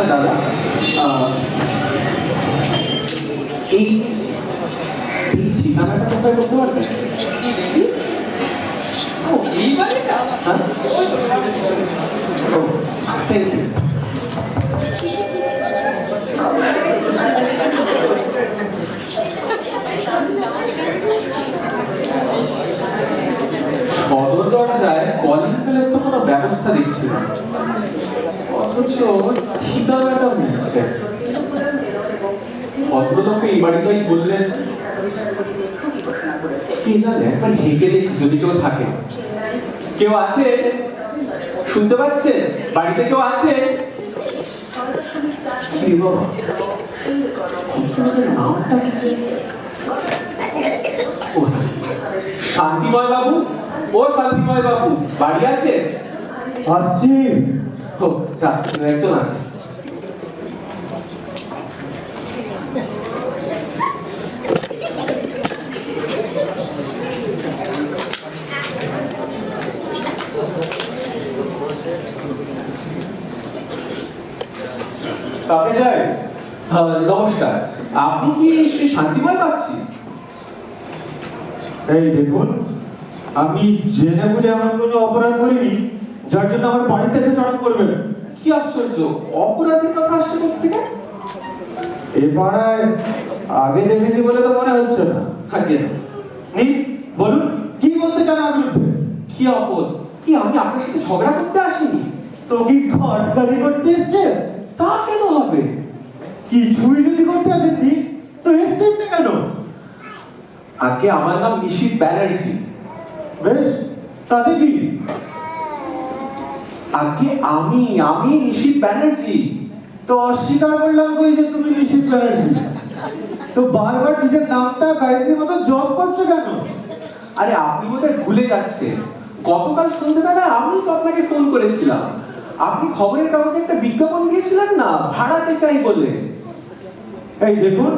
দাদা, এই ঠিকানাটা কোথায় করতে পারবেন? এই বাড়িটা? হ্যাঁ, থ্যাংক ইউ। সদর দরজায় কলিং বেলের তো কোনো ব্যবস্থা দেখছি না, অথচ ঠিকানাটা মিলছে। ভদ্রলোক এই বাড়িটাই বললেন, কি জানে, একবার ঢেকে দেখি যদি কেউ থাকে। কেউ আছে? শুনতে পাচ্ছে? বাড়িতে কেউ আছে? নামটা কি? শান্তিময় বাবু, ও শান্তিময় বাবু, বাড়ি আছে? আসছি। ও যা, একজন আছে। কাকে চাই? নমস্কার, আপনি কি শ্রী শান্তিময় পাচ্ছি? এই দেখুন, আমি জেনে বুঝে এমন কোনো অপরাধ করিনি যার জন্য আমার বাড়িতে এসে চড়ক করবেন। কি আশ্চর্য, অপরাধের কথা আসছে কোথেকে? এ পাড়ায় আগে দেখেছি বলে তো মনে হচ্ছে না। থাকে নি বলুন, কি বলতে চান আমার বিরুদ্ধে? কি অপরাধ? কি আমি আপনার সাথে ঝগড়া করতে আসিনি? তো কি খটকারি করতে এসছে? তা কেন হবে? কিছুই যদি করতে আসেননি তো এসছেন না কেন? আগে আমার নাম নিশীথ ব্যানার্জি। বেশ, তাতে কি? আগে আমি নিশীথ ব্যানার্জি। তো অস্বীকার করলাম কই যে তুমি নিশীথ ব্যানার্জি? তো বারবার নিজের নামটা গায়ত্রীর মতো জব করছো কেন? আরে আপনি বোধহয় ভুলে যাচ্ছেন, গতকাল সন্ধ্যাবেলা আমি তো আপনাকে ফোন করেছিলাম। আপনি খবরের কাগজে একটা বিজ্ঞাপন দিয়েছিলেন না, ভাড়াতে চাই বলে। এই দেখুন,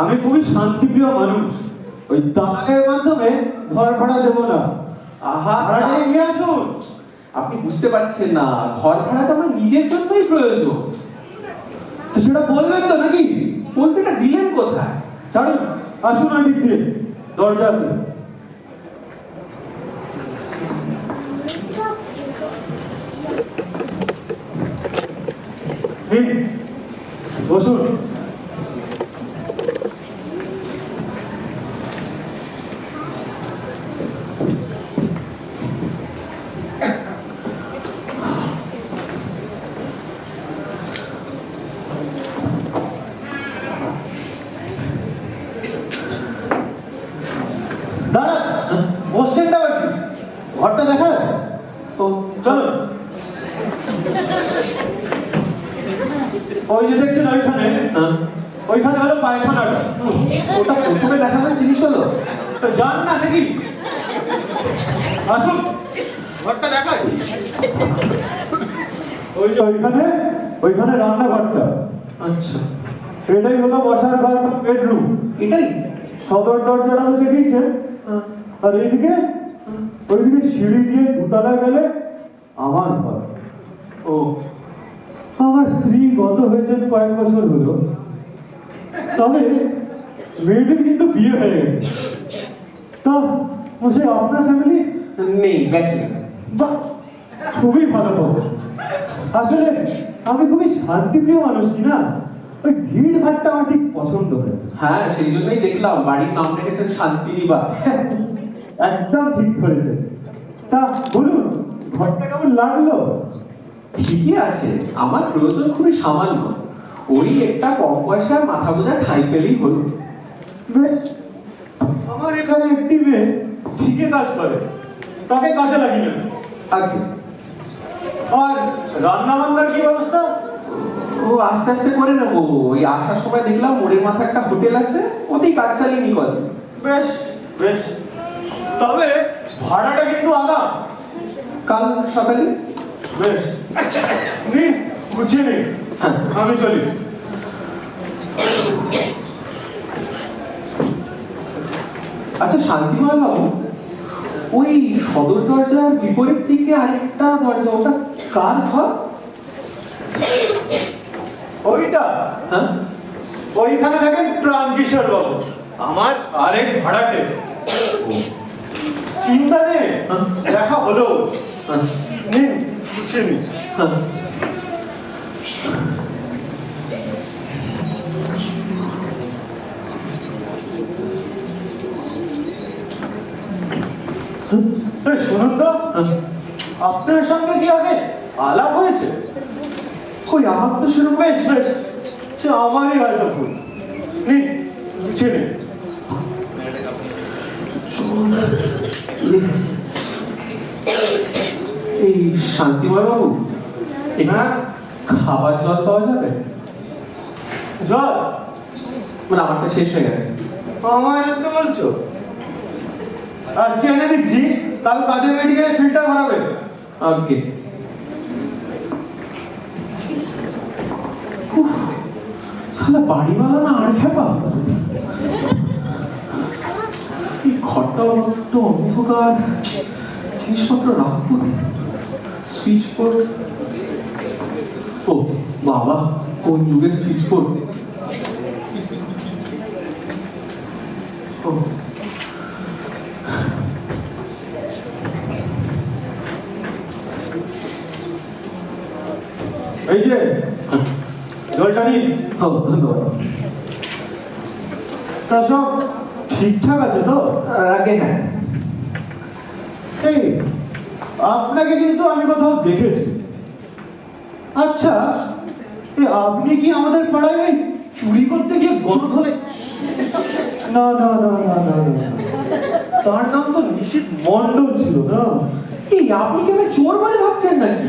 আমি খুবই শান্তিপ্রিয় মানুষ। ওই দালালের মাধ্যমে ঘর ভাড়া দেবো না। আহা, ভাড়া নিয়ে আসুন। আপনি বুঝতে পারছেন না, ঘর ভাড়াটা আমার নিজের জন্যই প্রয়োজন। তো সেটা বলবেন তো নাকি? বলতেটা দিলেন কোথায়? ছাড়ুন, আসুন ওই দিক দিয়ে, দরজা আছে। নিন, বসুন। দাঁড়ান, বসছেন না বাকি? ঘরটা দেখা? তো চলো। ওই যে দেখছেন ওইখানে, ওইখানে হলো পায়খানাটা। ওটা প্রথমে দেখানোর জিনিস হলো? তো যান না নাকি? আসুন, ঘরটা দেখাই। ওই যে ওইখানে, ওইখানে রান্নাঘরটা। আচ্ছা, এটাই হলো বসার ঘর, বেডরুম। এটাই? সদর দরজাটা তো দেখেইছেন। আর এইদিকে, ওইদিকে সিঁড়ি দিয়ে দুতলা গেলে আমার ঘর। ও, আমার স্ত্রী গত হয়েছে কয়েক বছর হলো, তবে মেয়েটির কিন্তু বিয়ে হয়ে গেছে। তা বসে আপনার ফ্যামিলি? নেই, গেছে। বাহ, খুবই ভালো খবর। আসলে আমি খুবই শান্তিপ্রিয় মানুষ, কি না? ওই ভিড় ভাট্টা আমার ঠিক পছন্দ হয়। হ্যাঁ, সেই জন্যই দেখলাম বাড়ির নাম রেখেছেন শান্তিনিবাস। একদম ঠিক ধরেছে। তা বলুন, ঘরটা কেমন লাগলো? ঠিকই আছে, আমার প্রয়োজন খুবই সামান্য। ওই একটা কম পয়সার মাথা বোঝা ঠাঁই পেলেই হলো। বেশ, আমার এখানে একটি মেয়ে ঠিকই কাজ করে, তাকে কাজে লাগিয়ে নেবে। আগে আর রান্না বান্নার কি ব্যবস্থা? ও আস্তে আস্তে করে নেবো। ওই আসার সময় দেখলাম মোড়ের মাথায় একটা হোটেল আছে, ওতেই কাজ চালিয়ে নি করে। বেশ বেশ, তবে ভাড়াটা কিন্তু আগাম। কাল সকালে। বেশ, নিন, গুছিয়ে নিন, আমি চলি। আচ্ছা শান্তিময় বাবু, ওই সদর দরজার বিপরীত দিকে আরেকটা দরজা, ওটা কার ঘর? ওইটা হ্যাঁ ওইখানে থাকেন প্রাণকিশোর বাবু, আমার আরেক ভাড়াটে। চিন্তা নেই, দেখা হলো। হ্যাঁ নিন, বুঝে নিন। হ্যাঁ এই শুনুন তো, হ্যাঁ। আপনার সঙ্গে কি আগে আলাপ হয়েছে? কই আমার তো সেরকম বেশ বেশ, সে আমারই হয়তো ভুল। নিন, বুঝে নিন। এই শান্তিময় বাবু হ্যাঁ? খাবার জল পাওয়া যাবে? জল মানে আমারটা শেষ হয়ে গেছে। আমায় আনতে বলছো? আজকে এনে দিচ্ছি, কাল কাজের মেডিকেলে ফিল্টার ভরাবে। ওকে। শালা বাড়িওয়ালা না আর খেপা। এই ঘরটা বড্ড অন্ধকার, জিনিসপত্র রাখবো, সুইচ বোর্ড। ও বাবা, কোন যুগের সুইচ বোর্ড! ও এই যে জলটা নিন। ও, ধন্যবাদ। তা সব ঠিকঠাক আছে তো? আগে হ্যাঁ। এই আপনাকে কিন্তু আমি কোথাও দেখেছি। আচ্ছা, আপনি কি আমাদের পাড়ায় ওই চুরি করতে গিয়ে গণধনে? না না না না না না, তার নাম তো নিশীথ মণ্ডল ছিল না? এই আপনি কি আমি চোর বলে ভাবছেন নাকি?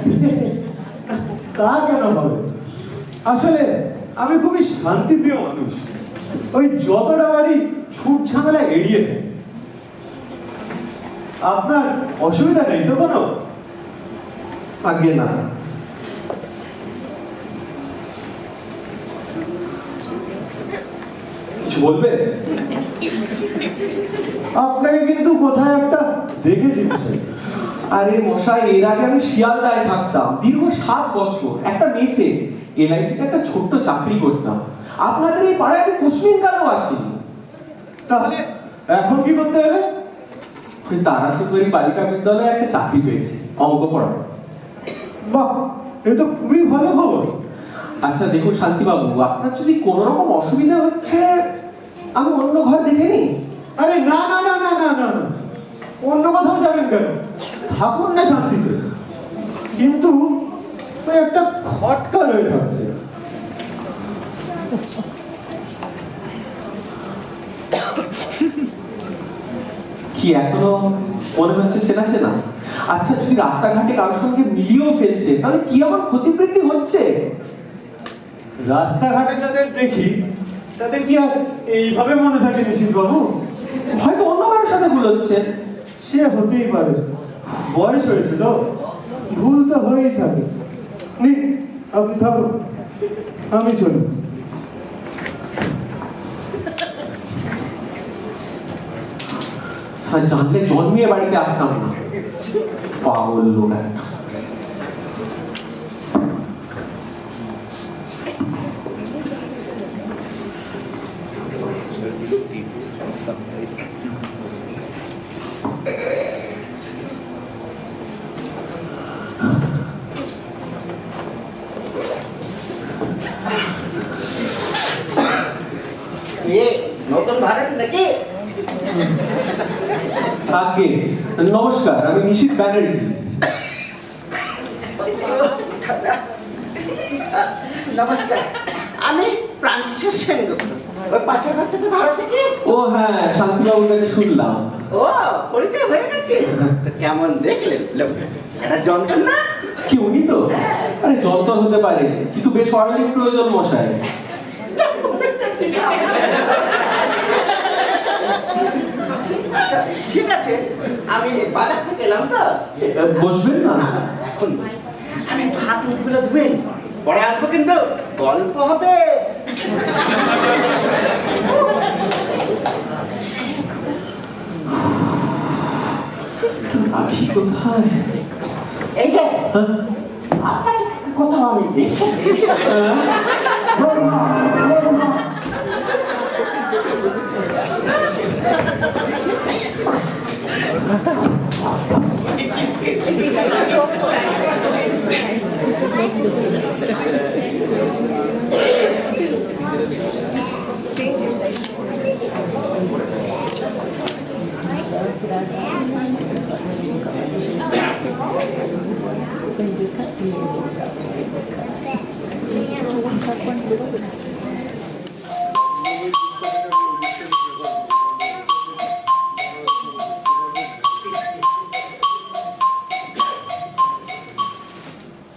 তা কেন হবে? আসলে আমি খুবই শান্তিপ্রিয় মানুষ, ওই যতটা বাড়ি ছুট ঝামেলা এড়িয়ে দেয়। আপনার অসুবিধা নেই তো কোনো? আগে না। কিছু বলবে? আপনাকে কিন্তু কোথায় একটা দেখেছি মশাই। আরে মশাই, এর আগে আমি শিয়ালদায় থাকতাম দীর্ঘ 7 বছর, একটা মেসে এলআইসিতে একটা ছোট্ট চাকরি করতাম। আপনাদের এই পাড়ায় আমি কোশ্মিন কালেও আসিনি। তাহলে এখন কি করতে হবে? ওই তারা সুন্দরী বালিকা বিদ্যালয়ে একটা চাকরি পেয়েছি, অঙ্ক পড়াবো। বাহ, এ তো খুবই ভালো খবর। আচ্ছা দেখুন শান্তিবাবু, আপনার যদি কোনো রকম অসুবিধা হচ্ছে আমি অন্য ঘর দেখে নিই। আরে না না না না না না না, অন্য কোথাও যাবেন কেন? থাকুন না শান্তিতে। কিন্তু ওই একটা খটকা রয়ে থাকছে। কি এখনো মনে হচ্ছে চেনা চেনা? আচ্ছা যদি রাস্তাঘাটে কারোর সঙ্গে মিলিয়েও ফেলছে তাহলে কি আমার ক্ষতিবৃদ্ধি হচ্ছে? রাস্তাঘাটে যাদের দেখি তাদের কি আর এইভাবে মনে থাকে নিশীথ বাবু? হয়তো অন্য কারোর সাথে ভুল হচ্ছে। সে হতেই পারে, বয়স হয়েছে তো, ভুল তো হয়েই থাকে। নিন, আপনি থাকুন, আমি চলি। জানলে জন্মিয়ে বাড়িতে আসতাম না, পাগল লোক একটা। নতুন ভাড়াটি নাকি? আগে নমস্কার, আমি নিশীথ ব্যানার্জি। নমস্কার, আমি প্রাণকিশোর সেনগুপ্ত, ওই পাশের ঘরটাতে ভাড়া থেকে। ও হ্যাঁ, শান্তিবাবুর কাছে শুনলাম। ও, পরিচয় হয়ে গেছে তো? কেমন দেখলেন লোকটা? একটা যন্ত্র না? কি উনি তো? আরে যন্ত্র হতে পারে, কিন্তু বেশ অনেক প্রয়োজন মশাই। আচ্ছা ঠিক আছে, আমি বাজার থেকে এলাম তো। বসবেন না? এখন আমি হাত মুখগুলো ধুবেন, পরে আসবো কিন্তু গল্প হবে। আখি কোথায়? এই যে হ্যাঁ? আপনার কোথাও আমি দেখি।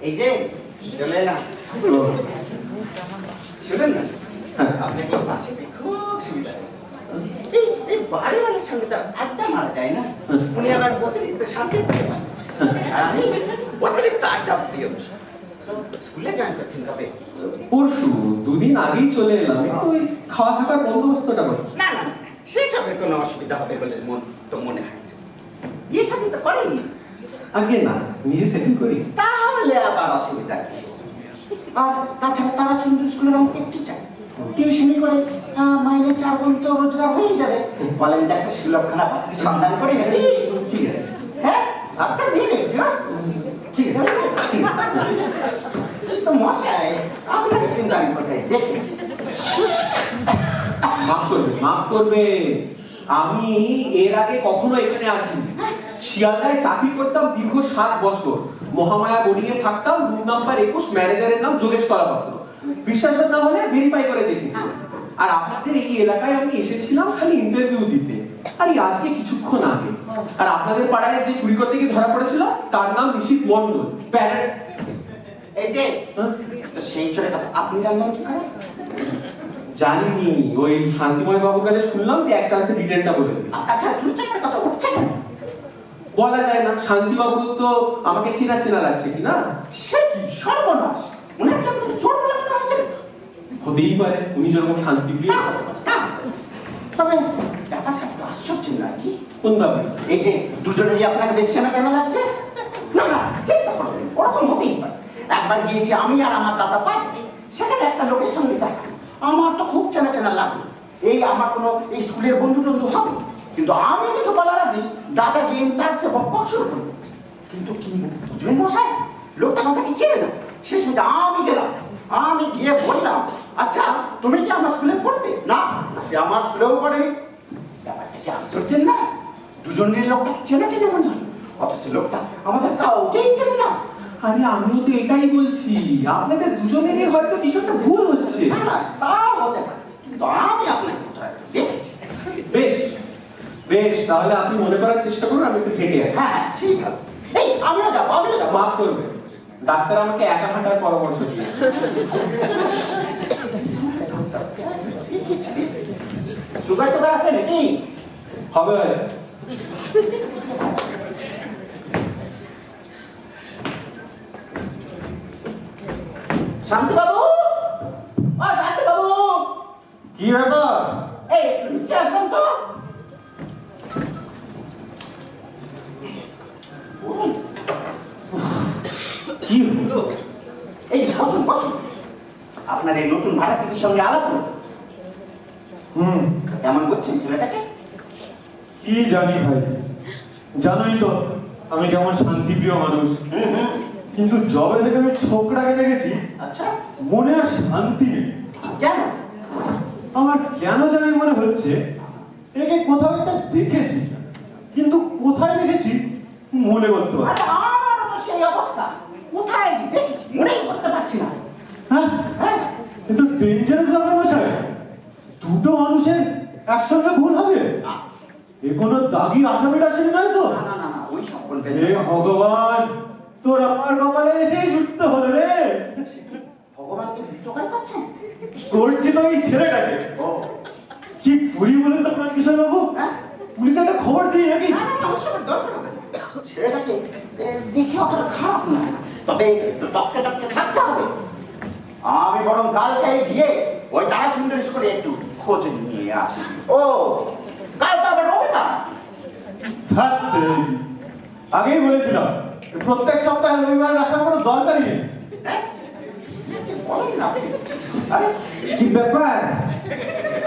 এই যে চলে এলাম শুনেন না আপনাকে পাশে পেয়ে খুব সুবিধা হয়। এই বাড়িওয়ালার সঙ্গে তো আড্ডা মারা যায় না, উনি আবার অতিরিক্ত শান্তি প্রিয় মানুষ, আর আমি অতিরিক্ত আড্ডা প্রিয়। তো স্কুলে জয়েন করছেন কবে? পরশু, দুদিন আগেই চলে এলাম, একটু ওই খাওয়া থাকার বন্দোবস্তটা করি। না না সেসবের কোনো অসুবিধা হবে বলে মনে হয় না। বিয়ে সাথে তো করেনি, আগে না, নিজে সেটিং করি। তাহলে আবার অসুবিধা কি? আর তাছাড়া তারা সুন্দর স্কুলের অঙ্ক টিচার, টিউশনি করে মাইনে 4 গুণ তো রোজগার হয়ে যাবে। বলেন তো একটা সুলভখানা পাত্রী সন্ধান করে নেবে। ঠিক আছে, হ্যাঁ আপনার বিয়ে দেখছো? ঠিক আছে তো মশাই, আপনাকে কিন্তু আমি কোথায় দেখেছি। মাফ করবে, মাফ করবে, আমি এর আগে কখনো এখানে আসিনি। শিয়ালদায় চাকরি করতাম দীর্ঘ 7 বছর, মহামায়া বোর্ডিং এ থাকতাম, রুম নাম্বার 21, ম্যানেজারের নাম যোগেশ কলাপাত্র। বিশ্বাস না হলে ভেরিফাই করে দেখি। আর আপনাদের এই এলাকায় আমি এসেছিলাম খালি ইন্টারভিউ দিতে, আর এই আজকে কিছুক্ষণ আগে। আর আপনাদের পাড়ায় যে চুরি করতে গিয়ে ধরা পড়েছিল তার নাম নিশীথ মণ্ডল। এই যে তো সেই চলে কথা আপনি জানলেন কি করে? জানিনি, ওই শান্তিময় বাবুর কাছে শুনলাম যে এক চান্সে ডিটেলটা বলে দিল। আচ্ছা চুরিচারের কথা উঠছে কেন? বলা যায় না, শান্তিবাবুর তো আমাকে চেনা চেনা লাগছে কি না? সে কি সর্বনাশ! উনাকে আপনাকে চোর বলে মনে হয়েছে? হতেই পারে, উনি যেরকম শান্তিপ্রিয়। তবে ব্যাপারটা একটু আশ্চর্য নয় কি? কোন ব্যাপারে? এই যে দুজনেরই আপনাকে বেশ চেনা চেনা লাগছে। না না চিন্তা করবেন, ওরকম হতেই পারে। একবার গিয়েছি আমি আর আমার দাদা পাঁচবে, সেখানে একটা লোকের সঙ্গে দেখা, আমার তো খুব চেনা চেনা লাগলো। এই আমার কোনো এই স্কুলের বন্ধু টন্ধু হবে, কিন্তু আমি কিছু বলার আগে দাদা গিয়ে তার সে বকবক শুরু করলো। কিন্তু কি বুঝবেন মশাই, লোকটা কথাকে চেনে না। শেষ মিনিটে আমি গেলাম, আমি গিয়ে বললাম, আচ্ছা তুমি কি আমার স্কুলে পড়তে? না, সে আমার স্কুলেও পড়েনি। ব্যাপারটা কি আশ্চর্যের না? দুজনের লোকটাকে চেনা চেনে মনে হয়, অথচ লোকটা আমাদের কাউকেই চেনে না। আরে আমিও তো এটাই বলছি, আপনাদের দুজনেরই হয়তো কিছু একটা ভুল হচ্ছে। না না তাও হতে পারে, কিন্তু আমি আপনাকে কোথাও একটা দেখেছি। বেশ বেশ, তাহলে আপনি মনে করার চেষ্টা করুন, আমি একটু হেঁটে আসি। হ্যাঁ হ্যাঁ ঠিক আছে, এই আমিও যাবো আমিও যাবো। মাফ করবে, ডাক্তার আমাকে একা হাঁটার পরামর্শ দিয়েছে। সুগার টুগার আছে নাকি? হবে হয়তো। শান্তিবাবু, ও শান্তিবাবু, কি ব্যাপার? এই একটু নিচে আসবেন তো। কি হলো? এই বসুন বসুন, আপনার এই নতুন ভাড়াটির সঙ্গে আলাপ হলো। কেমন করছেন ছেলেটাকে? কি জানি ভাই, জানোই তো আমি কেমন শান্তিপ্রিয় মানুষ, কিন্তু জবে থেকে আমি ছোকরাকে দেখেছি আচ্ছা মনে আর শান্তি নেই। কেন? আমার কেন জানি মনে হচ্ছে একে কোথাও একটা দেখেছি, কিন্তু কোথায় দেখেছি মনে করতে পারছি আরে আমারও তো সেই অবস্থা, কোথায় যে দেখেছি মনেই করতে পারছি না। না। হ্যাঁ, হ্যাঁ কিন্তু ডেঞ্জারাস ব্যাপার মশাই, দুটো মানুষের একসঙ্গে ভুল হবে? এ কোনো দাগি আসামি টাসামি নয় তো? না না না না ওই সব বলবেন হে ভগবান, তোর আমার কপালে এসেই যুক্ত হলো রে। ভগবানকে বিতকার করছেন? করছি তো এই ছেলেটাকে। ও কি করি বলেন তো আপনার কিশোর বাবু? হ্যাঁ পুলিশ একটা খবর দিই নাকি? না না না ওসবের দরকার হবে না। ছেলেটাকে দেখে অতটা খারাপ না, তবে একটু টপকে টপকে থাকতে হবে। আমি বরং কালকে গিয়ে ওই তারা সুন্দর স্কুলে একটু খোঁজ নিয়ে আসি। ও কাল তো আবার রবিবার। থাকতে আগেই বলেছিলাম প্রত্যেক সপ্তাহে রবিবার রাখার কোনো দরকারই নেই। হ্যাঁ? বলেন না আপনি। আরে কি ব্যাপার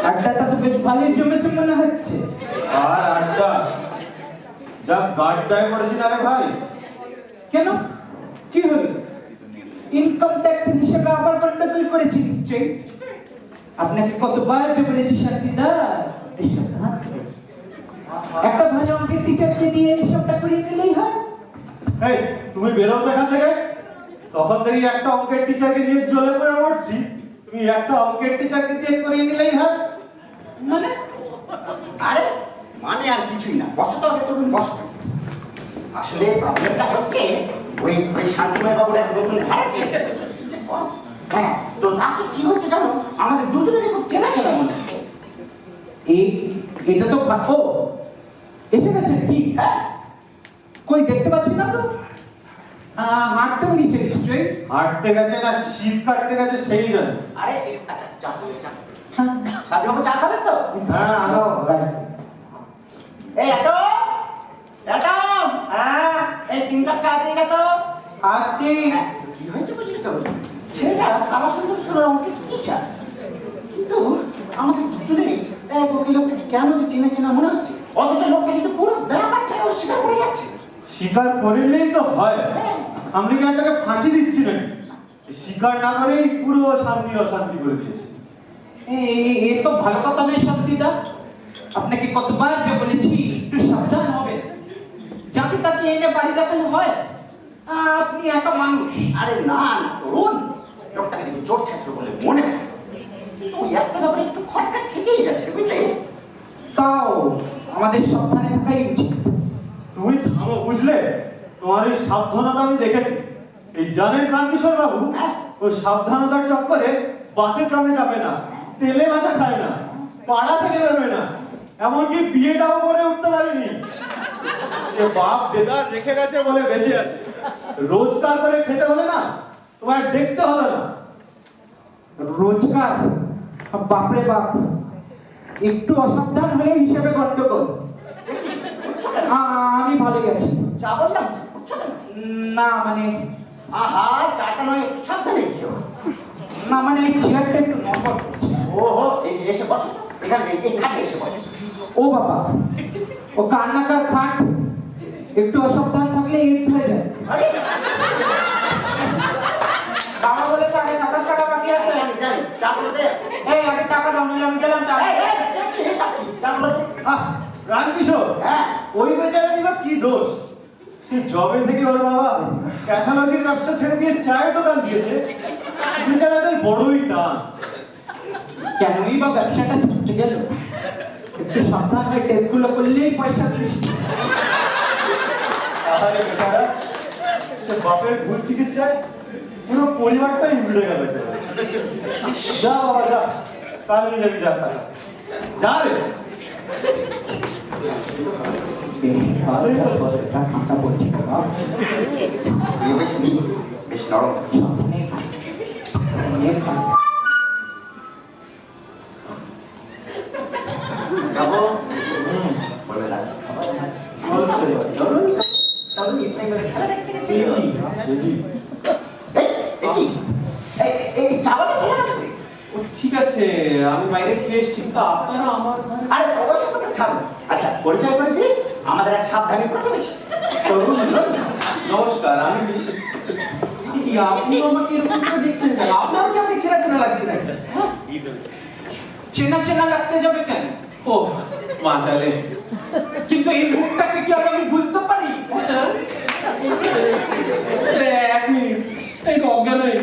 আড্ডাটা তো বেশ ভালোই জমেছে মনে হচ্ছে। আর আড্ডা যা গাড্ডায় পড়েছি না রে ভাই। কেন কি হলো? ইনকাম ট্যাক্স হিসেবে আবার গন্ডগোল করেছি নিশ্চয়ই। আপনাকে কতবার যে বলেছি শান্তিদা এই সাবধান। একটা ভালো অঙ্কের টিচারকে দিয়ে এই সবটা করিয়ে নিলেই হয়। এই তুমি বেরো তো এখান থেকে। তখন থেকে একটা অঙ্কের টিচারকে নিয়ে জ্বলে পড়ে মরছি, তুমি একটা অঙ্কের টিচারকে দিয়ে করিয়ে নিলেই হয়। মানে আরে মানে আর কিছুই না, বসো তো আগে, তুমি বসো। আসলে প্রবলেমটা হচ্ছে ওই শান্তিময় বাবুর এক নতুন ভাড়াটি এসেছে। হ্যাঁ, তো তাকে কি হচ্ছে জানো, আমাদের দুজনেরই খুব চেনা চেনা মনে হচ্ছে। এই এটা তো ও এসে গেছে কি? হ্যাঁ, কই দেখতে পাচ্ছি না তো। হাঁটতে বেরিয়েছে নিশ্চয়ই। হাঁটতে গেছে না শীত কাটতে গেছে সেই জানে। আরে আচ্ছা, চা খাবে, চা শান্তিবাবু চা খাবেন তো? হ্যাঁ আনো। এই এটো এটো, হ্যাঁ এই 3 কাপ চা দিয়ে গেতো। আসছি। কি হয়েছে বুঝলি তো, ছেলেটা আমার সুন্দর সুন্দর অঙ্কের টিচার, কিন্তু আমাদের দুজনেরই এক ওই লোকটাকে কেন যে চেনা চেনা মনে হচ্ছে, অথচ লোকটা কিন্তু পুরো ব্যাপারটাই অস্বীকার করে যাচ্ছে। স্বীকার করলেই তো হয়। আমি কি একটাকে ফাঁসি দিচ্ছি নাকি? স্বীকার না করেই পুরো শান্তি অশান্তি করে দিয়েছে। এ তো ভালো কথা নয় শান্তিদা। আপনাকে কতবার যে বলেছি একটু সাবধান হবে। যাকে তাকে এনে বাড়ি দেখালে হয়? আপনি একা মানুষ। আরে না না তরুণ, লোকটাকে দেখে জোর ছাত্র বলে মনে হয়, কিন্তু ওই একটা ব্যাপারে একটু খটকা থেকেই যাচ্ছে বুঝলে। তাও আমাদের সাবধানে থাকাই উচিত। তুমি থামো বুঝলে, তোমার এই সাবধানতা আমি দেখেছি। এই জানেন কান্তিশ্বর বাবু, ও সাবধানতার চক্করে বাসে ট্রামে যাবে না, তেলে ভাজা খায় না, পাড়া থেকে বেরোয় না, এমনকি বিয়েটাও করে উঠতে পারেনি। সে বাপ দেদার রেখে গেছে বলে বেঁচে আছে। রোজগার করে খেতে হলে না তোমার দেখতে হবে না। রোজগার বাপরে বাপ, একটু অসাবধান হলে হিসেবে গন্ডগোল। আমি ভালো গেছি। চা বললাম বুঝছো না? না মানে আহা, চাটা নয় একটু সাবধানে খেও। না মানে এই চেয়ারটা একটু নড়বড় করছে। ওহো, এই এসে বসো এখানে, এই খাটে এসে বসো। ও বাবা, ও কান্নাকার খাট, একটু অসাবধান থাকলে এইডস হয়ে যায়। আরে বাবা বলেছে আগে 27 টাকা বাকি আছে। আমি জানি, চা বলো দে। এই আগে টাকা দাও, নিলে আমি গেলাম টাকা। এই, এই, কি এসব কি? চা বলো দে। রামকিশোর, হ্যাঁ। ওই বেচারারই বা কি দোষ? সে জবে থেকে ওর বাবা প্যাথোলজির ব্যবসা ছেড়ে দিয়ে চায়ের দোকান দিয়েছে। বেচারাদের বড়ই টান। কেনই বা ব্যবসাটা ছাড়তে গেল? একটু সাবধান হয়ে টেস্টগুলো করলেই পয়সা বেশি। তাহলে বেচারা সে বাপের ভুল চিকিৎসায় পুরো পরিবারটাই উল্টে গেল। যা বাবা যা, কাল নিয়ে যাবি, যা টাকা যা রে। ঠান্ডা পড়ছে বাবা। এই বেশ মিহি, বেশ নরম। সাবধানে থাক। যাবো? বলবে না। চলুন, তাহলে ইসলামের খেলা দেখতে গেছি। এই কি? এই চাবাটা চলে গেছে। ও ঠিক আছে, আমি বাইরে খেয়ে এসেছি, কিন্তু আপনারা আমার আরে অবশ্য কথা ছাড়ুন। আচ্ছা, পরিচয় করে দিই, আমাদের এক সাবধানী প্রতিবেশী তরুণ নন্দী। নমস্কার, আমি কি আপনি আমাকে এরকম করে দেখছেন কেন? আপনার কি আমাকে ছেঁড়া ছেঁড়া লাগছে নাকি? চেনা চেনা লাগতে যাবে কেন? ও বাঁচালে, কিন্তু এই মুখটাকে কি আর আমি ভুলতে পারি? এক মিনিট, একটু অজ্ঞান হয়ে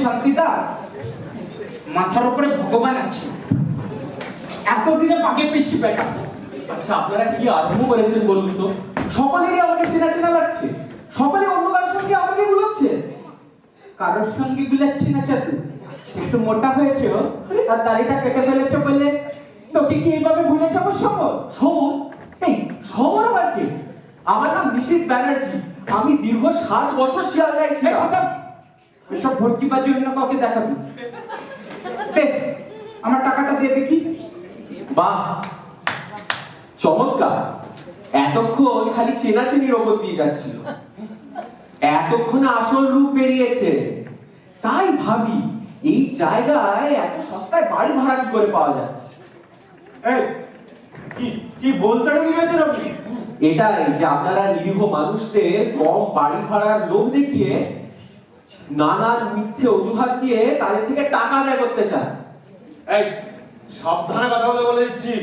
শান্তিদা, মাথার উপরে ভগবান আছে, এতদিনে বাগে পিছু বেটা। আচ্ছা আপনারা কি আরম্ভ করেছেন বলুন তো? সকলেই আমাকে চেনা চেনা লাগছে, সকলে অন্য কারোর সঙ্গে আমাকে গুলোচ্ছে। কারোর সঙ্গে গুলাচ্ছি না চাতু, একটু মোটা হয়েছে আর দাড়িটা কেটে ফেলেছে বলে তোকে কি এইভাবে ভুলে যাবো সমর? সমর? এই সমর আবার কে? আমার নাম নিশীথ ব্যানার্জি, আমি দীর্ঘ 7 বছর শিয়ালদায় এই ছিলাম। কথা, এসব ভর্তিবাজির জন্য কাউকে দেখাবি? দে, আমার টাকাটা দিয়ে দেখি। বাহ, চমৎকার। এতক্ষণ খালি চেনাচেনির ওপর দিয়ে যাচ্ছিল, এতক্ষণে আসল রূপ বেরিয়েছে। তাই ভাবি এই জায়গায় এত সস্তায় বাড়ি ভাড়া কি করে পাওয়া যাচ্ছে। এই কি কি বলতে গিয়েছেন আপনি? এটাই যে আপনারা নিরীহ মানুষদের কম বাড়ি ভাড়ার লোভ দেখিয়ে নানান মিথ্যে অজুহাত দিয়ে তাদের থেকে টাকা আদায় করতে চান। এই সাবধানে কথা বলে দিচ্ছি,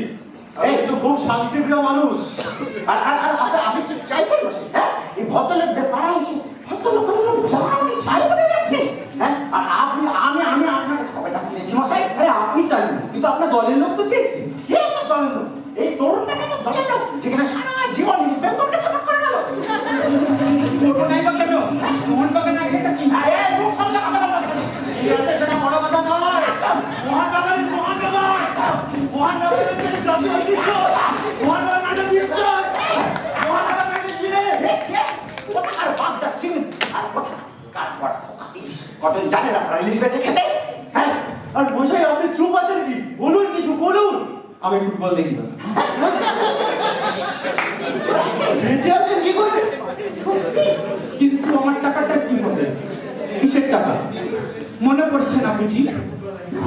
আমি এই, তো খুব শান্তিপ্রিয় মানুষ। আপনি কি চাইছেন? হ্যাঁ, এই ভদ্রলোকদের পাড়ায় এসে ভদ্রলোক চাই করে যাচ্ছে। হ্যাঁ, আর আমি আপনার কাছে কবে টাকা নিয়েছি মশাই? আরে আপনি চান, কিন্তু আপনার দলের লোক তো চেয়েছে। কে আমার দলের লোক? এই তরুণটাকে তো দলের লোক, যেখানে সারা জীবন ইন্সপেক্টরকে সাপোর্ট করে গেল। ওটা নাই বা কেন? মোহনবাগান আছে এটা কি? এই মুখ সামনে কথা বলতে হবে। এই আছে সেটা বড় কথা নয়। মোহনবাগান থেকে জাতীয় ঐতিহ্য, মোহনবাগান মানে বিশ্বাস, মোহনবাগান মানে কোথাকার বাগদা চিনি আর কোথাকার বড় খোকা ইলিশ। কত জানেন আপনারা ইলিশ বেচে খেতে? হ্যাঁ, আর মশাই আপনি চুপ আছেন কি? বলুন কিছু বলুন। আমি ফুটবল দেখি না। বেঁচে আছেন কি করে? কিন্তু আমার টাকাটা কি হবে? কিসের টাকা? মনে পড়ছে না বুঝি?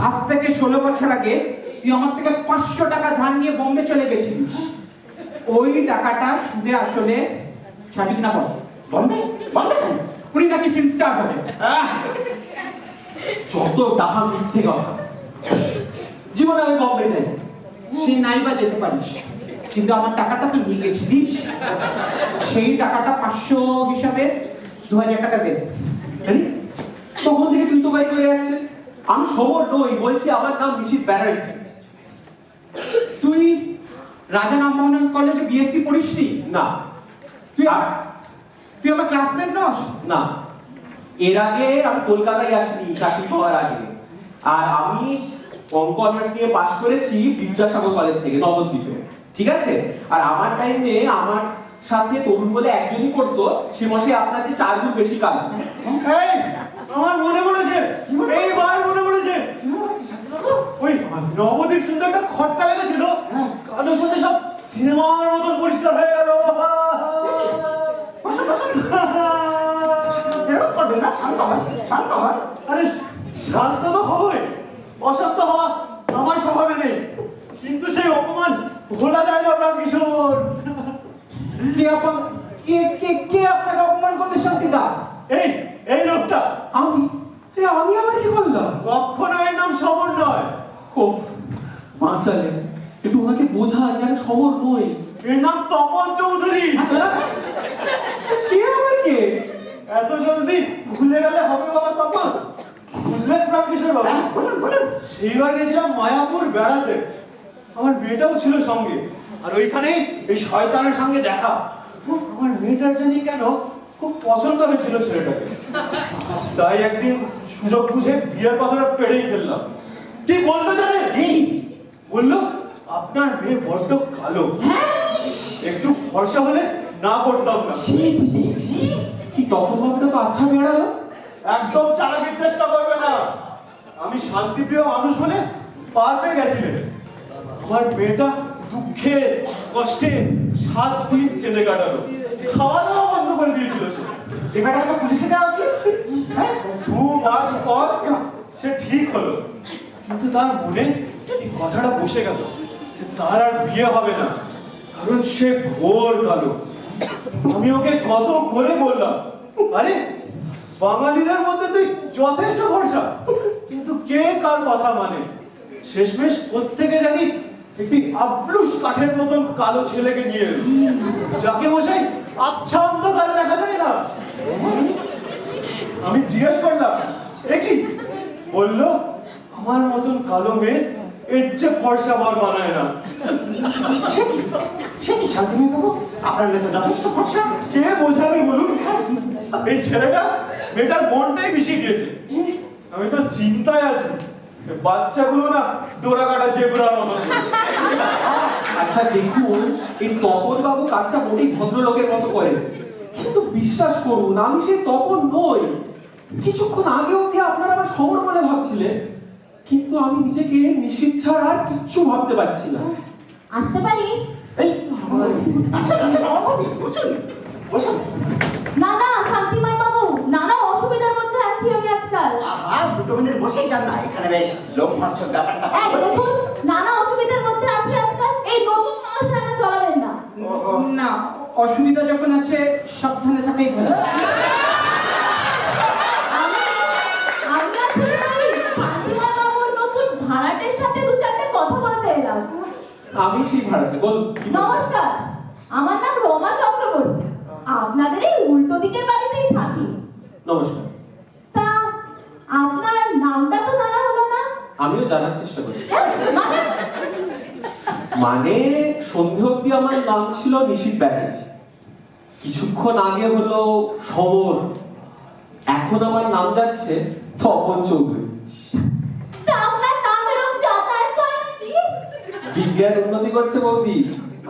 আজ থেকে 16 বছর আগে তুই আমার থেকে 500 টাকা ধার নিয়ে বোম্বে চলে গেছিলিস। ওই টাকাটা সুদে আসলে ছাড়বি না বল? বম্বে বম্বে কেন? উনি নাকি ফিল্ম স্টার হবে। যত টাকা মিথ্যে কথা। জীবনে আমি বম্বে যাই। সে নাই বা যেতে পারিস, কিন্তু আমার টাকাটা তুই নিয়ে গেছিলিস। সেই টাকাটা 500 হিসাবে 2000 টাকা দে। আরে, তখন থেকে তুই তো বাড়ি করে যাচ্ছে। আমি সমর নই, বলছি আমার নাম নিশীথ ব্যানার্জি। তুই রাজা রামমোহন কলেজে বিএসসি পড়িসনি? না তুই তুই আমার ক্লাসমেট নস? না, এর আগে আমি কলকাতায় আসিনি চাকরি পাওয়ার আগে। আর আমি অঙ্ক অনার্স নিয়ে পাশ করেছি বিদ্যাসাগর কলেজ থেকে, নবদ্বীপে। ঠিক আছে? আর আমার টাইমে আমার সাথে তরুণ বলে একজনই পড়তো, সে মশাই আপনার যে 4 গুণ বেশি কাল। এই আমার মনে পড়েছে, এইবার মনে পড়েছে। ওই নবদ্বীপ সুন্দর একটা খটকা লেগেছিল, কালো সাথে সব সিনেমার মতন পরিষ্কার হয়ে গেল। এরকম করবেন না, শান্ত হয়, শান্ত হয়। আরে শান্ত তো হবে, অশান্ত হওয়া আমার স্বভাবে নেই, কিন্তু সেই অপমান ভোলা যায় না প্রাণ কিশোর। কে আপনাকে অপমান করলে শান্তিদা? এই এই লোকটা আমি আমি আবার কি করলাম? কখনো এর নাম সমর নয়, ও বাঁচালে, একটু ওনাকে বোঝা যে আমি সমর নই। এর নাম তপন চৌধুরী। সে আবার কে? এত জলদি ভুলে গেলে হবে বাবা তপন? বুঝলেন প্রাণ কিশোর বাবা? হ্যাঁ, বলুন বলুন। সেইবার গেছিলাম মায়াপুর বেড়াতে, আমার মেয়েটাও ছিল সঙ্গে, আর ওইখানেই এই শয়তানের সঙ্গে দেখা। আমার মেয়েটার জানি কেন খুব পছন্দ হয়েছিল ছেলেটাকে, তাই একদিন সুযোগ বুঝে বিয়ের কথাটা পেড়েই ফেললাম। কি বললো জানেন? এই বললো আপনার মেয়ে বড্ড কালো, একটু ফর্সা হলে না করতাম না। ছি, ছি, ছি। কি তপনবাবুটা তো আচ্ছা বেড়ালো। একদম চালাকির চেষ্টা করবে না, আমি শান্তিপ্রিয় মানুষ বলে পার পেয়ে গেছিলেন। আমার মেয়েটা দুঃখে কষ্টে 7 দিন কেঁদে কাটালো, খাওয়া দাওয়া বন্ধ করে দিয়েছিল সে। এই ব্যাটাকে পুলিশে দেওয়া উচিত। হ্যাঁ, 2 মাস পর সে ঠিক হলো, কিন্তু তার মনে এই কথাটা বসে গেল যে তার আর বিয়ে হবে না, কারণ সে ঘোর কালো। আমি ওকে কত করে বললাম, আরে বাঙালিদের মধ্যে তুই যথেষ্ট ভরসা, কিন্তু কে কার কথা মানে? শেষমেশ কোত্থেকে জানি একটি আবলুস কাঠের মতন কালো ছেলেকে নিয়ে এলো, যাকে মশাই আচ্ছা অন্ধকারে দেখা যায় না। আমি জিজ্ঞেস করলাম, এ কি বললো আমার মতন কালো মেয়ে এর চেয়ে ফর্সা বর বানায় না। সে কি শান্তিময় বাবু, আপনার মেয়ে তো যথেষ্ট ফর্সা। কে বোঝাবে বলুন? এই ছেলেটা মেয়েটার মনটাই মিশিয়ে দিয়েছে। আমি তো চিন্তায় আছি, বাচ্চাগুলো না ডোরা কাটা জেব্রার মতো। আচ্ছা দেখুন, এই তপন বাবু কাজটা মোটেই ভদ্রলোকের মতো করেন, কিন্তু বিশ্বাস করুন আমি সেই তপন নই। কিছুক্ষণ আগে অব্দি আপনারা আমার সমর বলে ভাবছিলেন, কিন্তু আমি নিজেকে নিশ্চিত ছাড়া আর কিচ্ছু ভাবতে পারছি না। আসতে পারি? এই, আচ্ছা আচ্ছা বাবু, বসুন বসুন। না না শান্তিময় বাবু, নানা অসুবিধার মধ্যে আছি আমি আজকাল। আহা, 2 মিনিট বসেই যান না, এখানে বেশ লোক ভর্সক ব্যাপারটা। এই দেখুন, নানা অসুবিধার মধ্যে আছি আজকাল, এই নতুন সমস্যা আমার চলাবেন না। না, অসুবিধা যখন আছে সাবধানে থাকাই ভালো। আমি আসলে ওই শান্তিময় বাবুর নতুন ভাড়াটের সাথে 2-4টে কথা বলতে এলাম। আমি সেই ভাড়াতে বলুন। নমস্কার, আমার নাম রমা চক্রবর্তী, আপনাদের এই উল্টো দিকের বাড়িতেই থাকি। নমস্কার। তা আপনার নামটা তো জানা হলো না। আমিও জানার চেষ্টা করি। মানে মানে সন্ধে অব্দি আমার নাম ছিল নিশিত ব্যানার্জি, কিছুক্ষণ আগে হলো সমর, এখন আমার নাম যাচ্ছে তপন চৌধুরী। তা আপনার নাম এরকম যাতায়াত করে কি? বিজ্ঞান উন্নতি করছে বৌদি,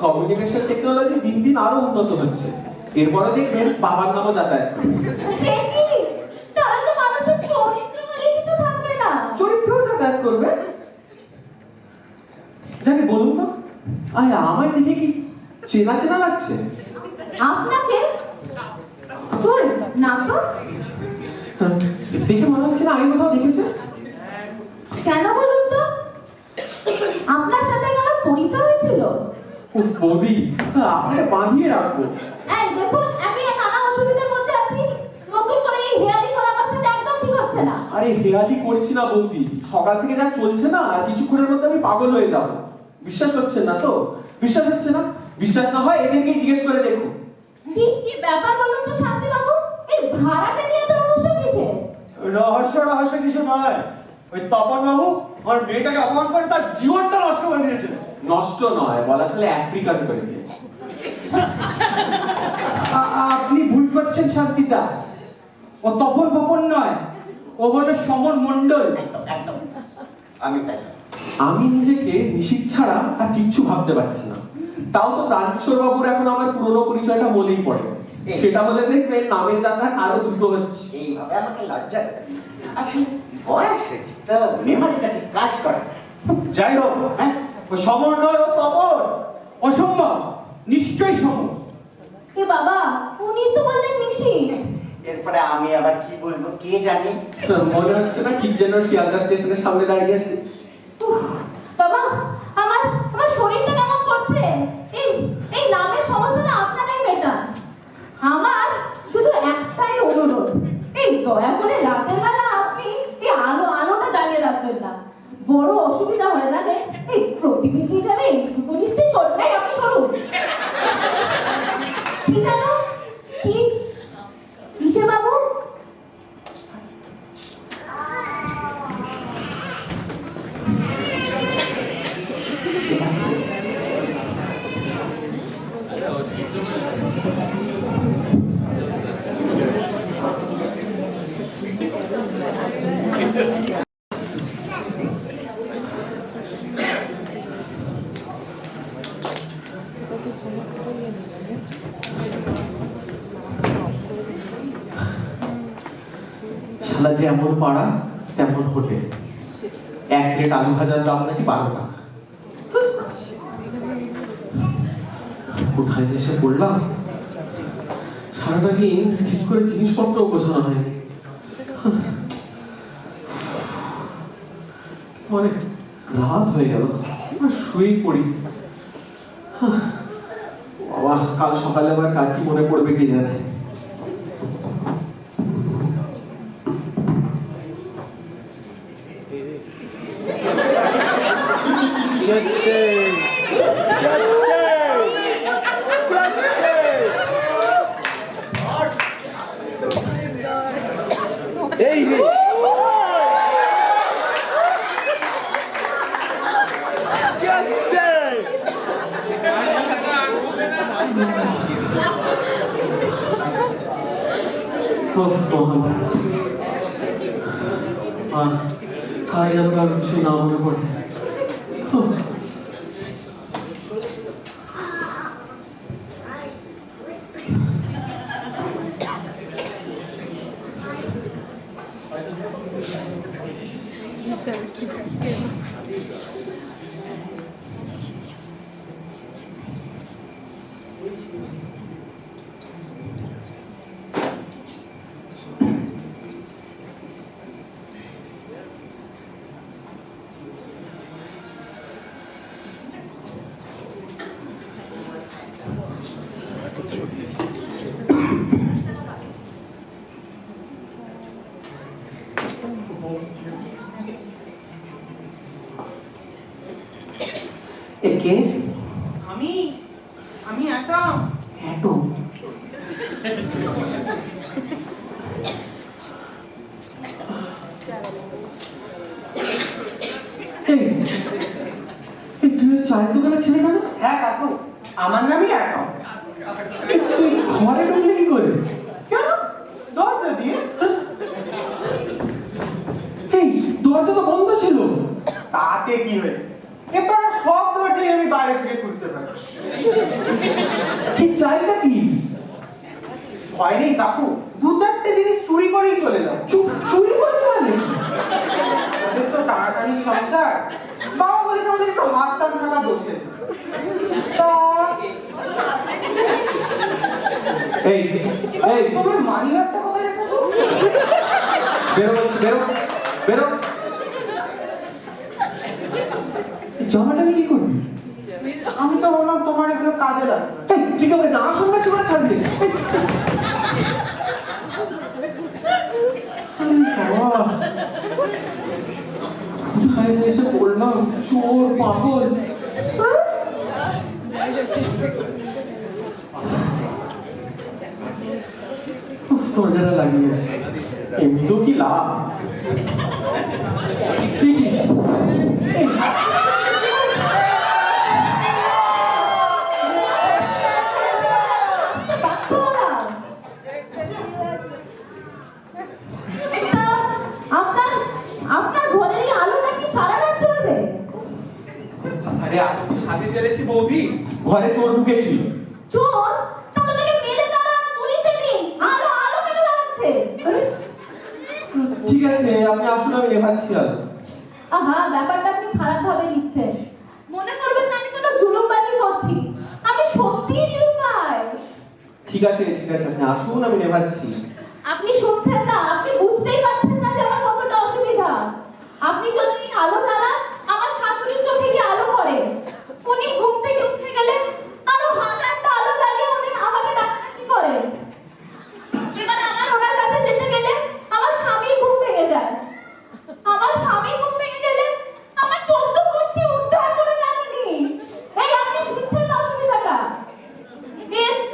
কমিউনিকেশন টেকনোলজি দিন দিন আরো উন্নত হচ্ছে, এরপরে দেখবেন বাবার নামও যাতায়াত করবে। সে কি? তাহলে তো মানুষের চরিত্র বলে কিছু থাকবে না। চরিত্রও যাতায়াত করবে। যাকে বলুন তো, আরে আমার দিকে কি চেনা চেনা লাগছে? আপনাকে? কই না তো। দেখে মনে হচ্ছে না আগে কোথাও দেখেছে। কেন বলুন তো? আপনার সাথে কি আমার পরিচয় হয়েছিল? ও বৌদি, আপনাকে বাঁধিয়ে রাখবো। এই দেখুন, আমি এই নানা অসুবিধার মধ্যে আছি, নতুন করে এই হেয়ালি করা আমার সাথে একদম ঠিক হচ্ছে না। আরে হেয়ালি করছি না বৌদি, সকাল থেকে যা চলছে না, আর কিছুক্ষণের মধ্যে আমি পাগল হয়ে যাব। বিশ্বাস হচ্ছে না তো? বিশ্বাস হচ্ছে না? বিশ্বাস না হয় এদেরকেই জিজ্ঞেস করে দেখুন। কি কি ব্যাপার বলুন তো শান্তি বাবু? এই ভাড়াটা নিয়ে তো রহস্য কিসের? রহস্য কিছু নয়, ওই তপন বাবু আমার মেয়েটাকে অপমান করে তার জীবনটা নষ্ট করে দিয়েছে। নষ্ট নয়, বলা চলে আফ্রিকান করে দিয়েছে। আপনি ভুল করছেন শান্তিদা, ও তপন ফপন নয়, ও হলো সমর মণ্ডল। একদম একদম, আমি তাই। আমি নিজেকে নিশিত ছাড়া আর কিচ্ছু ভাবতে পারছি না। তাও তো প্রাণকিশোর বাবুর এখন আমার পুরনো পরিচয়টা মনেই পড়ে, সেটা হলে দেখবেন নামের যাত্রা আরো দ্রুত হচ্ছে। এইভাবে আমাকে লজ্জা দেয়। আসলে বয়স হয়েছে তো, মেমোরিটা ঠিক কাজ করে না। যাই হোক, হ্যাঁ, ও সমর নয়, ও তপন। অসম্ভব, নিশ্চয়ই সম্ভব। এ বাবা, উনি তো বললেন নিশি। এরপরে আমি আবার কি বলবো কে জানে। মনে হচ্ছে না ঠিক যেন শিয়ালদা স্টেশনের সামনে দাঁড়িয়ে আছে। উফ, বাবা, আমার আমার শরীরটা কেমন করছে। এই এই নামের সমস্যাটা আপনারাই মেটান। আমার শুধু একটাই অনুরোধ, এই দয়া করে রাতের বেলা আপনি এই আলোটা জ্বালিয়ে রাখবেন না। বড় অসুবিধা হয়ে যাবে, এই প্রতিবেশী হিসাবে এইটুকু নিশ্চয়ই করতেই আপনি সরুন। কি জানো কি কিসে বাবু? শালা যেমন পাড়া তেমন হোটেল, এক প্লেট আলু ভাজার দাম নাকি 12 টাকা। কোথায় যে এসে পড়লাম, সারাটা দিন ঠিক করে জিনিসপত্র গোছানো হয়নি। অনেক রাত হয়ে গেল, শুয়েই পড়ি। বাবা, কাল সকালে আবার কার কি মনে পড়বে কে জানে। এই রে কাজ আমার কিছু না মনে পড়ে। কে? আমি একটা অ্যাটম। তুই চায়ের দোকানে ছেলে না? হ্যাঁ কাকু, আমার নামই একটা। তুই ঘরে ঢুকলি কি করে? কেন? দরজা দিয়ে। এই দরজা তো বন্ধ ছিল। তাতে কি হয়েছে? এবার সব দরজাই আমি বাইরে থেকে খুলতে পারি। কি চাইটা কি? ভয় নেই কাকু, 2-4টে জিনিস চুরি করেই চলে যাও। চুরি করতে পারে? ওদের তো টানাটানি সংসার, বাবা বলেছে আমাদের একটু হাত টান থাকা দোষে। এই এই তোমার মানি ব্যাগটা কোথায় রেখো? বেরো বেরো বেরো। জামাটা নিয়ে কি করবি? আমি তো বললাম তোমার এগুলো কাজে লাগবে। এই তুই কি আমাকে না শুনবে শোনা ছাড়বি? কোথায় যে এসে পড়লাম, চোর পাগল। দরজাটা লাগিয়ে এমনিতেও কি লাভ? এই কি? এই আপনার ঘরের এই আলোটা কি সারা রাত জ্বলবে? আরে আজ কি সাথে চলেছি বৌদি, ঘরে চোর ঢুকেছিল। চোর? তাহলে তাকে মেরে তারা পুলিশে দিন। আলো আলো কেন জ্বালাচ্ছে? ঠিক আছে আপনি আসুন, আমি নেভাচ্ছি আলো। আহা, ব্যাপারটা আপনি খারাপ ভাবে নিচ্ছেন। মনে করবেন না আমি কোনো জুলুমবাজি করছি। আমি সত্যিই নিরুপায়। ঠিক আছে আপনি আসুন, আমি নেভাচ্ছি। আপনি শুনছেন না, আপনি বুঝতেই পারছেন না যে আমার কতটা অসুবিধা। আপনি যদি এই আলো জ্বালান, আমার শাশুড়ির চোখে কি আলো পড়ে? উনি ঘুম থেকে উঠতে গেলে আরো হাজারটা আলো জ্বালিয়ে উনি আমাকে ডাকাডাকি করে। এবার আমার ওনার কাছে যেতে গেলে আমার স্বামী ঘুম ভেঙে যায়। আমার স্বামী ঘুম ভেঙে গেলে আমার 14 গোষ্ঠী উদ্ধার করে জানেনি। এই আপনি শুনছেন না অসুবিধাটা?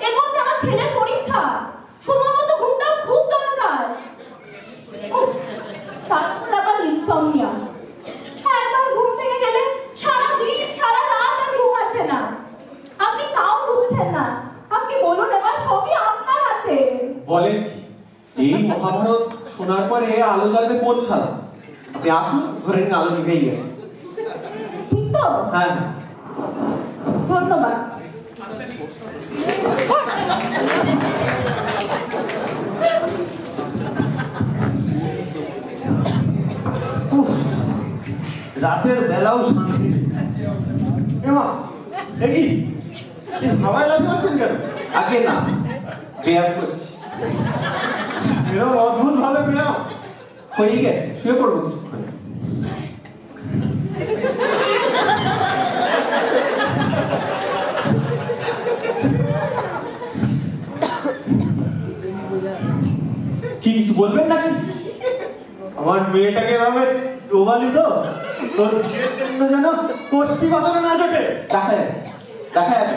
এর মধ্যে আমার ছেলের পরীক্ষা, সময় মতো ঘুমটা খুব দরকার। তারপর আবার ইনসমনিয়া, একবার ঘুম থেকে গেলে সারা দিন সারা রাত আর ঘুম আসে না। আপনি তাও বুঝছেন না। আপনি বলুন এবার সবই আপনার হাতে। বলেন কি, এই মহাভারত শোনার পরে আলো জ্বালবে কোন শালা? আপনি আসুন, ধরে নিন আলো নিভেই গেছে। ঠিক তো? হ্যাঁ ধন্যবাদ। উফ, রাতের বেলাও শান্তি। এমা দেখি হাওয়ায় লাগতে পারছেন কেন? আগে না, ব্যায়াম করছি। এরকম অদ্ভুত ভাবে ব্যায়াম। হয়ে গেছে, শুয়ে পড়বো কিছুক্ষণ। কি কিছু বলবেন নাকি? আমার মেয়েটাকে এভাবে ডোবালি তো তোর বিয়ের জন্য যেন কোষ্ঠী বাঁধানো না জোটে। দেখা যাবে, দেখা যাবে।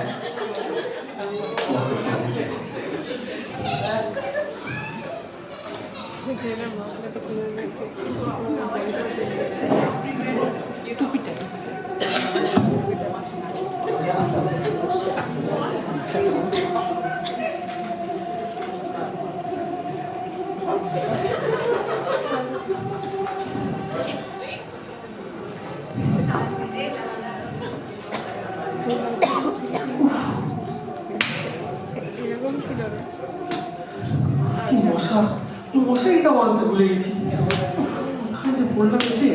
মশারিটাও আনতে ভুলে গেছি। কোথায় যে বললাম এসে?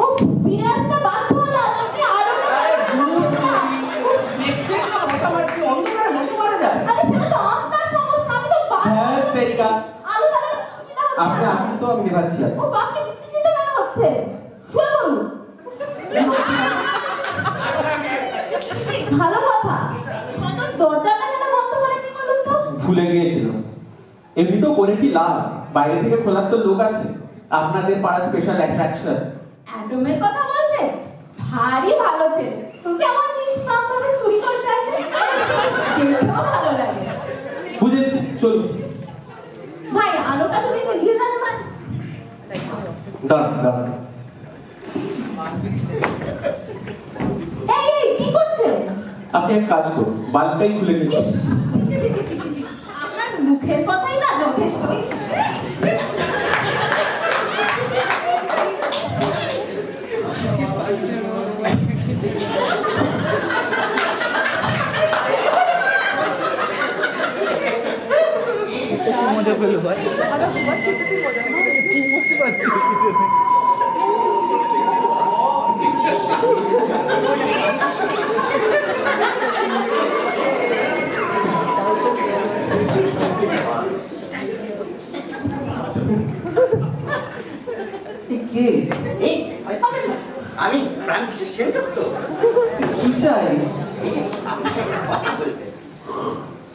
ও ফিরে আসতে বাধ্য হলাম, আপনি আলোটা দেখছেন না মশা মারছে, অন্ধকারে মশা মারা যায়। আরে সেটা তো আপনার সমস্যা, আমি তো হ্যাঁ, তেরিকা। আলো জ্বালানোর সুবিধা হচ্ছে আপনি না। আসুন তো, আমি নেভাচ্ছি। ও আপনি চিন্তা কেন হচ্ছে? শুয়ে পড়ুন। ভালো কথা, সদর দরজাটা কেন বন্ধ করেনি বলুন তো? ভুলে গিয়েছিলাম। এমনি তো করে কি লাভ, বাইরে থেকে খোলার তো লোক আছে। আপনাদের পাড়া স্পেশাল অ্যাট্রাকশন। অ্যাডমের কথা বলছে? ভারী ভালো ছেলে, কেমন নিষ্পাপ ভাবে চুরি করতে আসে, দেখতেও ভালো লাগে। বুঝেছি, চলুন। ভাই আলোটা যদি নিভিয়ে দেন আমার। দাঁড়ান দাঁড়ান। এই এই কি করছে? আপনি এক কাজ করুন, বাল্বটাই খুলে দিন। ইস, ছি, ছি, ছি, ছি, ছি, ছি। আপনার মুখের কথাই না যথেষ্ট। ইস। কে? এই ভয় পাবেন না, আমি প্রাণকৃষ্ণ সেনগুপ্ত। কি চাই? এই যে আপনাকে একটা কথা বলবে।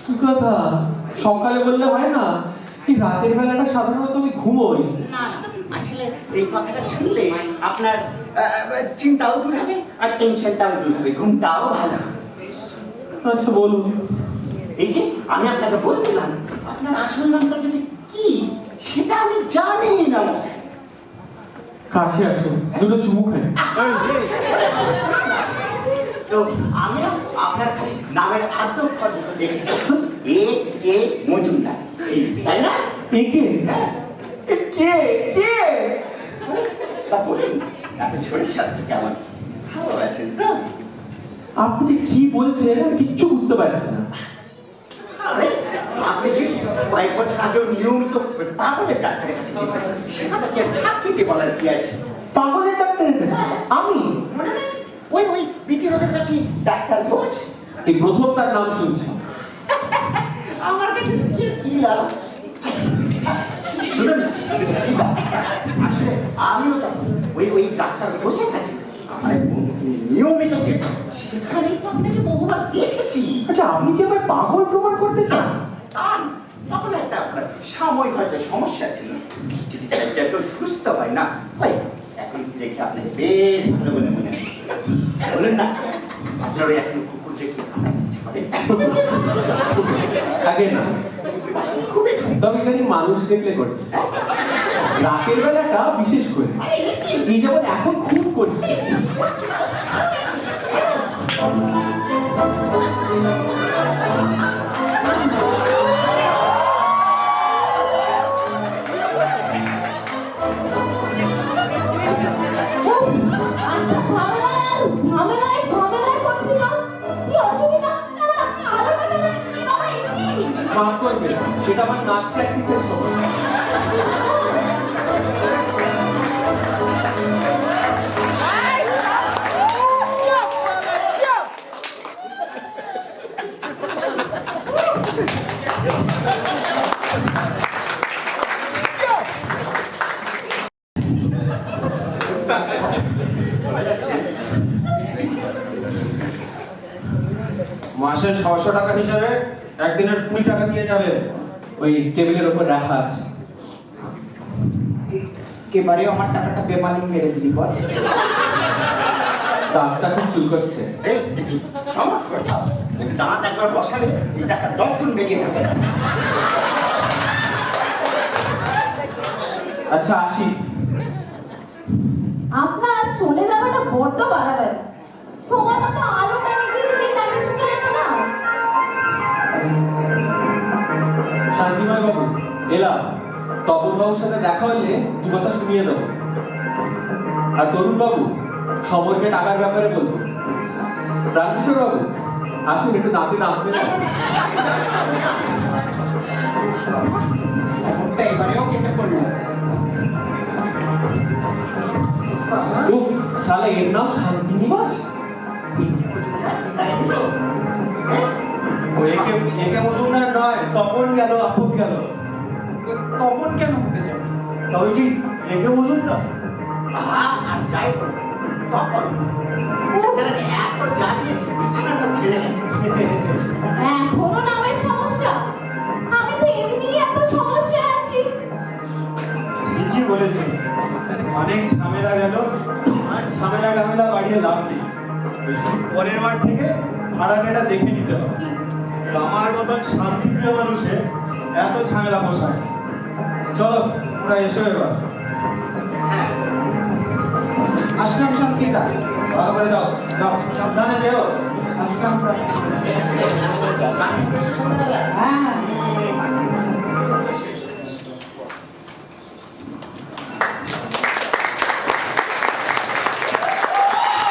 কি কথা? সকালে বললে হয় না? এই রাতের বেলাটা সাধারণত আমি ঘুমোই। না আসলে এই কথাটা শুনলে আপনার চিন্তাও দূর হবে আর টেনশনটাও দূর হবে, ঘুমটাও ভালো হবে। আচ্ছা বলুন। এই যে আমি আপনাকে বলছিলাম, আপনার আসল নামটা যদি কি সেটা আমি জানি না। কাছে আসুন, দুটো চুমু খাই। তো আমিও আপনার খালি নামের আদ্যক্ষর দুটো দেখেছি, এ কে মজুমদার, এই, তাই না? এ কে? এ কে? কে? তা বলুন, আপনার শরীর স্বাস্থ্য কেমন? ভালো আছেন তো? আপনি যে কি বলছেন আমি কিচ্ছু বুঝতে পারছি না। আরে, আপনি যে কয়েক বছর আগেও নিয়মিত পাগলের ডাক্তারের কাছে যেতেন, সেখানে কি আপনি বলার কি আছে? পাগলের ডাক্তারের কাছে? আমি? মনে নেই? ওই বিটিরোদের কাছে ডাক্তার দোষ। এই প্রথম তার নাম শুনছি। আমার কাছে কি লাভ? শুনুন, কি ব্যাপারটা? আসলে আমিও তখন ওই ডাক্তার বসে গেছি, আমার নিয়মিত যেতাম, সেখানেই তো আপনাকে বহুবার দেখেছি। আচ্ছা, আপনি কি আমায় পাগল প্রমাণ করতে চান? তখন একটা আপনার সাময়িক হয়তো সমস্যা ছিল, যদি কেউ সুস্থ হয় না হয়, এখন দেখে আপনাকে বেশ ভালো বলে মনে হচ্ছে। বলুন না, আপনার ওই এখন কুকুর দেখে আমার ইচ্ছে হবে? আগে না, খুবই ভালো। তবে জানি মানুষ দেখলে করছে। রাতের বেলাটা বিশেষ করে এই যেমন এখন খুব করছে। আচ্ছা ঝামেলায় পড়ছি না, কি অসুবিধা? আপনি আলোটা কেন বাবা এমনি? মাফ করবেন, এটা আমার নাচ প্র্যাকটিসের সময়। মাসে 600 টাকা হিসাবে একদিনের 20 টাকা দিয়ে যাবে। ওই টেবিলের উপর রাখা আছে। এবারে আমার টাকাটা বেমালুম মেরে দিলি বল। দাঁতটা খুব চুল করছে। এই, দেখি, সমস্যা হচ্ছে। দাঁত একবার বসালে এই টাকা 10 গুণ বেরিয়ে যাবে। আচ্ছা আসি। আপনার চলে যাওয়াটা বড্ড বাড়াবাড়ি। সময় মতো আলোটা নিভিয়ে দিলে কেন চলে যেত না? শান্তিময় বাবু এলাম। তপন বাবুর সাথে দেখা হলে দু কথা শুনিয়ে দেবো। আর তরুণ বাবু সমরকে টাকার ব্যাপারে বলবো। রামকিশোর বাবু আসুন, একটু দাঁতে দাঁত মেলান। শহরটা এবারেও কেটে পড়লো। উফ, শালা এর নাম শান্তিনিবাস। ও একে মজুমদার নয়, তপন গেল, আপদ গেল। তপন কেন হতে যাবে? তবে কি একে মজুমদার? আর যাই হোক তখন বেচারাকে এত জ্বালিয়েছে বিছানাটা ছেড়ে গেছে। এখনো নামের সমস্যা? আমি তো এমনি এত সমস্যা আছি। ঠিকই বলেছে, অনেক ঝামেলা গেল, আর ঝামেলা বাড়িয়ে লাভ নেই। পরের বার থেকে ভাড়াটা দেখে নিতে হবে। আমার মতন শান্তিপ্রিয় মানুষে এত ঝামেলা পোষায় না। চলো ওরা এসো এবার। হ্যাঁ আসলাম শান্তিদা। ভালো করে যাও, যাও, সাবধানে যেও। আসলাম আমি বেশি সময় লাগে। হ্যাঁ